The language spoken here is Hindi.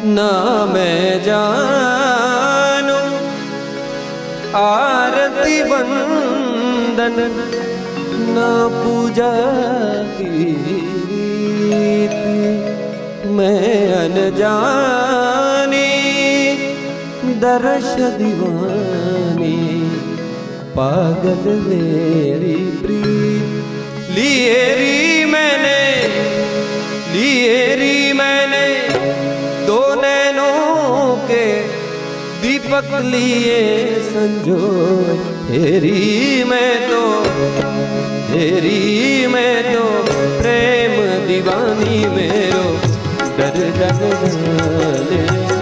ना मैं जानू आरती वंदन ना पूजा गीत। मैं अनजानी दर्श दीवानी पागल मेरी प्रीत। लिए री मैंने दो नैनों के दीपक लिए संजोए। हेरी मैं तो प्रेम दीवानी मेरो दर्द जाने।